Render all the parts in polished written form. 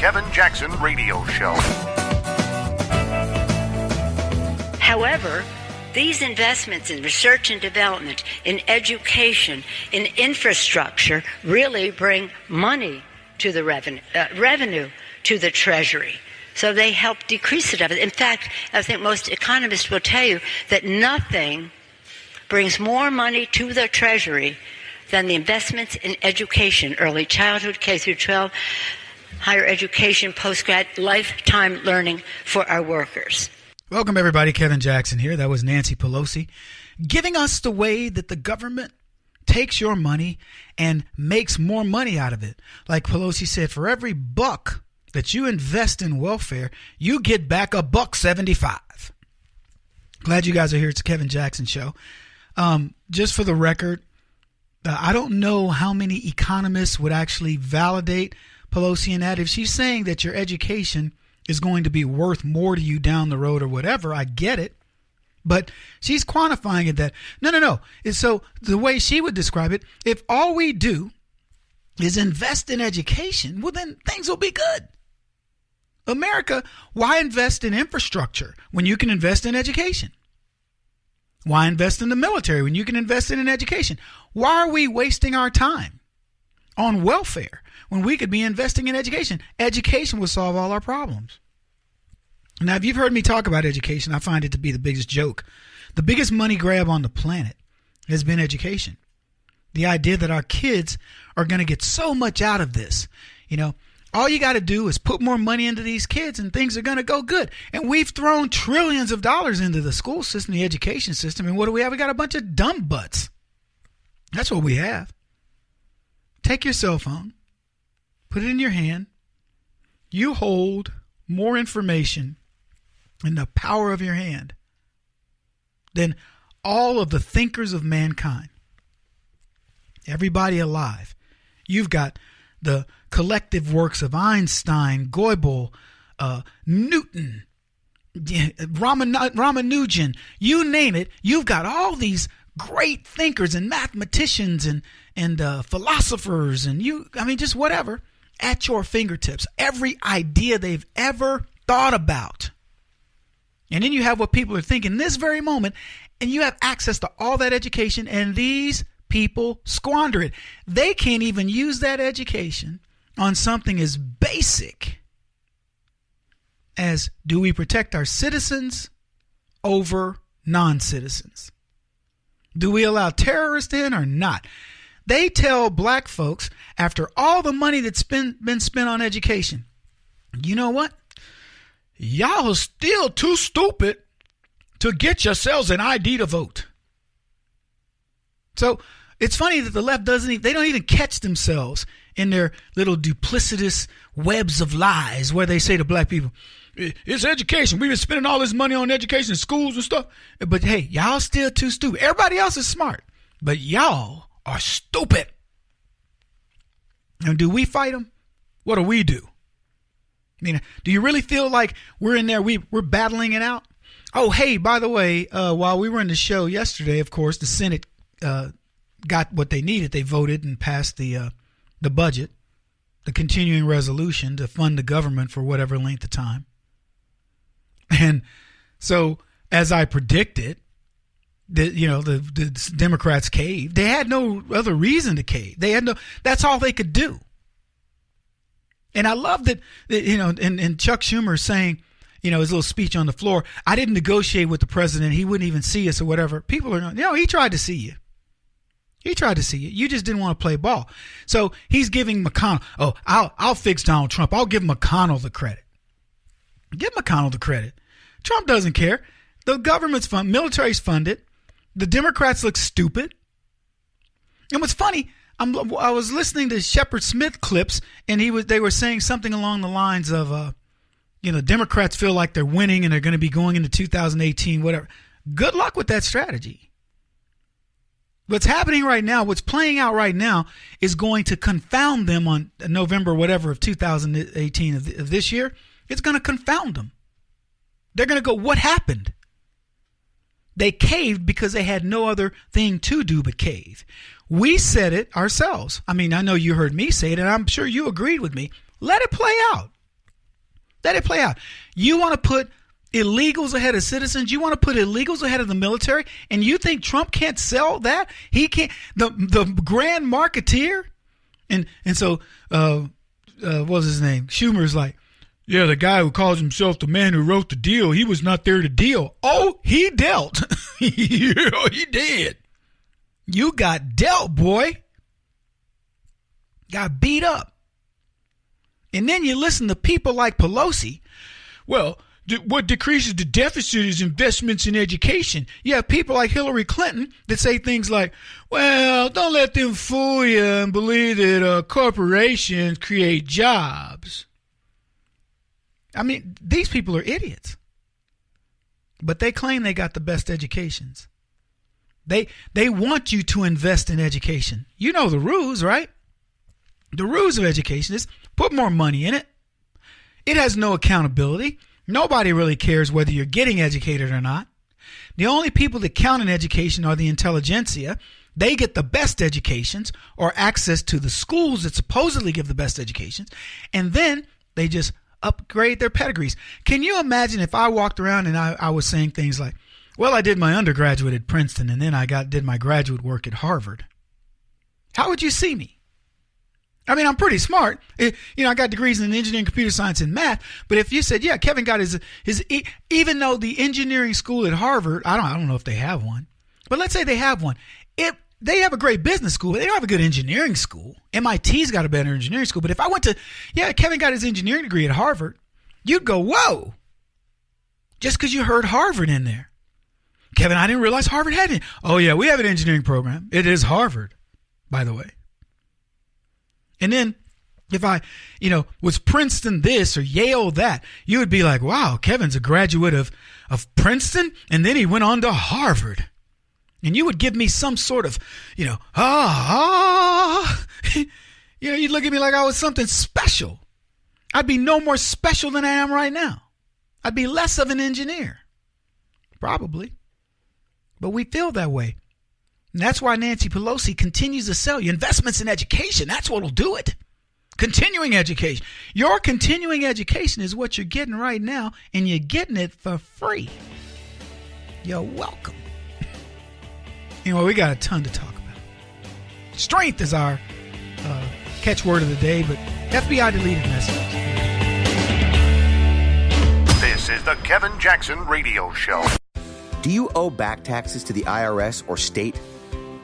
Kevin Jackson Radio Show. However, these investments in research and development, in education, in infrastructure really bring money to the revenue to the Treasury. So they help decrease the deficit. In fact, I think most economists will tell you that nothing brings more money to the Treasury than the investments in education, early childhood, K through 12, higher education, postgrad, lifetime learning for our workers. Welcome, everybody. Kevin Jackson here. That was Nancy Pelosi giving us the way that the government takes your money and makes more money out of it. Like Pelosi said, for every buck that you invest in welfare, you get back $1.75. Glad you guys are here. It's the Kevin Jackson Show. Just for the record, I don't know how many economists would actually validate Pelosi in that. If she's saying that your education is going to be worth more to you down the road or whatever, I get it. But she's quantifying it that, no. So the way she would describe it, if all we do is invest in education, well, then things will be good. America, why invest in infrastructure when you can invest in education? Why invest in the military when you can invest in an education? Why are we wasting our time on welfare when we could be investing in education? Education will solve all our problems. Now, if you've heard me talk about education, I find it to be the biggest joke. The biggest money grab on the planet has been education. The idea that our kids are going to get so much out of this. You know, all you got to do is put more money into these kids and things are going to go good. And we've thrown trillions of dollars into the school system, the education system. And what do we have? We got a bunch of dumb butts. That's what we have. Take your cell phone, put it in your hand. You hold more information in the power of your hand than all of the thinkers of mankind. Everybody alive. You've got the collective works of Einstein, Goebel, Newton, Ramanujan, you name it. You've got all these great thinkers and mathematicians and philosophers and just whatever at your fingertips. Every idea they've ever thought about. And then you have what people are thinking this very moment, and you have access to all that education, and these people squander it. They can't even use that education on something as basic as, do we protect our citizens over non-citizens? Do we allow terrorists in or not? They tell black folks, after all the money that's been spent on education, you know what? Y'all are still too stupid to get yourselves an ID to vote. So it's funny that the left they don't even catch themselves in their little duplicitous webs of lies where they say to black people, it's education. We've been spending all this money on education, schools and stuff. But hey, y'all still too stupid. Everybody else is smart, but y'all are stupid. And do we fight them? What do we do? I mean, do you really feel like we're in there, we're battling it out? Oh, hey, by the way, while we were in the show yesterday, of course, the Senate got what they needed. They voted and passed the budget, the continuing resolution to fund the government for whatever length of time. And so, as I predicted, the Democrats caved. They had no other reason to cave. That's all they could do. And I love that, and Chuck Schumer saying, his little speech on the floor, I didn't negotiate with the president. He wouldn't even see us or whatever. People are, he tried to see you. He tried to see you. You just didn't want to play ball. So he's giving McConnell, I'll fix Donald Trump. I'll give McConnell the credit. Give McConnell the credit. Trump doesn't care. The government's funded, military's funded. The Democrats look stupid. And what's funny, I was listening to Shepard Smith clips, and they were saying something along the lines of, Democrats feel like they're winning and they're going to be going into 2018, whatever. Good luck with that strategy. What's happening right now, what's playing out right now, is going to confound them on November, whatever, of 2018 of this year. It's going to confound them. They're going to go, what happened? They caved because they had no other thing to do but cave. We said it ourselves. I mean, I know you heard me say it, and I'm sure you agreed with me. Let it play out. Let it play out. You want to put illegals ahead of citizens? You want to put illegals ahead of the military? And you think Trump can't sell that? He can't. The grand marketeer? And so, what was his name? Schumer's like, yeah, the guy who calls himself the man who wrote the deal, he was not there to deal. Oh, he dealt. Yeah, he did. You got dealt, boy. Got beat up. And then you listen to people like Pelosi. Well, what decreases the deficit is investments in education. You have people like Hillary Clinton that say things like, well, don't let them fool you and believe that corporations create jobs. I mean, these people are idiots. But they claim they got the best educations. They want you to invest in education. You know the rules, right? The rules of education is put more money in it. It has no accountability. Nobody really cares whether you're getting educated or not. The only people that count in education are the intelligentsia. They get the best educations or access to the schools that supposedly give the best educations. And then they just upgrade their pedigrees. Can you imagine if I walked around and I was saying things like, well, I did my undergraduate at Princeton and then I did my graduate work at Harvard? How would you see me? I mean, I'm pretty smart. I got degrees in engineering, computer science, and math. But if you said, yeah, Kevin got his even though the engineering school at Harvard, I don't know if they have one, but let's say they have one. If they have a great business school, but they don't have a good engineering school. MIT's got a better engineering school. But if I went to, Kevin got his engineering degree at Harvard, you'd go, whoa, just because you heard Harvard in there. Kevin, I didn't realize Harvard had it. Oh, yeah, we have an engineering program. It is Harvard, by the way. And then if I, was Princeton this or Yale that, you would be like, wow, Kevin's a graduate of Princeton, and then he went on to Harvard. And you would give me some sort of, you'd look at me like I was something special. I'd be no more special than I am right now. I'd be less of an engineer. Probably. But we feel that way. And that's why Nancy Pelosi continues to sell you investments in education. That's what will do it. Continuing education. Your continuing education is what you're getting right now, and you're getting it for free. You're welcome. Anyway, we got a ton to talk about. Strength is our catchword of the day, but FBI deleted messages. This is the Kevin Jackson Radio Show. Do you owe back taxes to the IRS or state?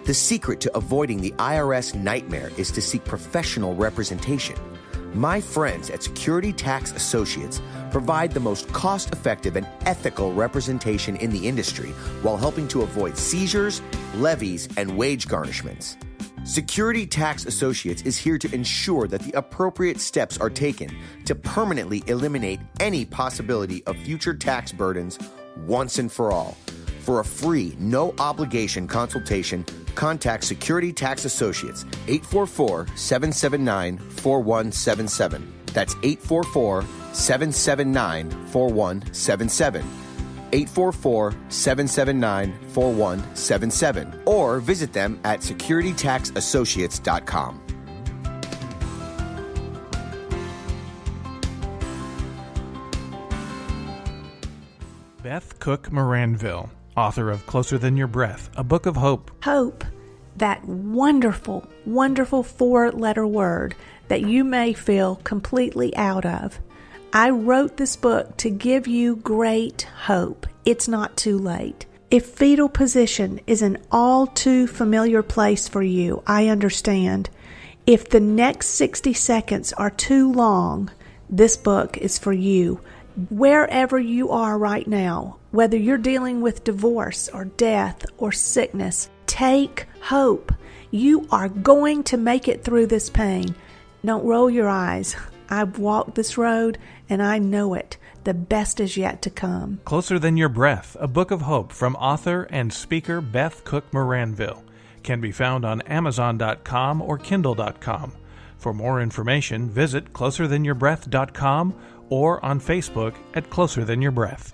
The secret to avoiding the IRS nightmare is to seek professional representation. My friends at Security Tax Associates provide the most cost-effective and ethical representation in the industry while helping to avoid seizures, levies, and wage garnishments. Security Tax Associates is here to ensure that the appropriate steps are taken to permanently eliminate any possibility of future tax burdens once and for all. For a free, no-obligation consultation, contact Security Tax Associates, 844-779-4177. That's 844-779-4177. 844-779-4177. Or visit them at securitytaxassociates.com. Beth Cook Moranville, author of Closer Than Your Breath, a book of hope. Hope, that wonderful, wonderful 4-letter word that you may feel completely out of. I wrote this book to give you great hope. It's not too late. If fetal position is an all too familiar place for you, I understand. If the next 60 seconds are too long, this book is for you. Wherever you are right now, whether you're dealing with divorce or death or sickness, take hope. You are going to make it through this pain. Don't roll your eyes. I've walked this road and I know it. The best is yet to come. Closer Than Your Breath, a book of hope from author and speaker Beth Cook Moranville, can be found on Amazon.com or Kindle.com. For more information, visit closerthanyourBreath.com or on Facebook at Closer Than Your Breath.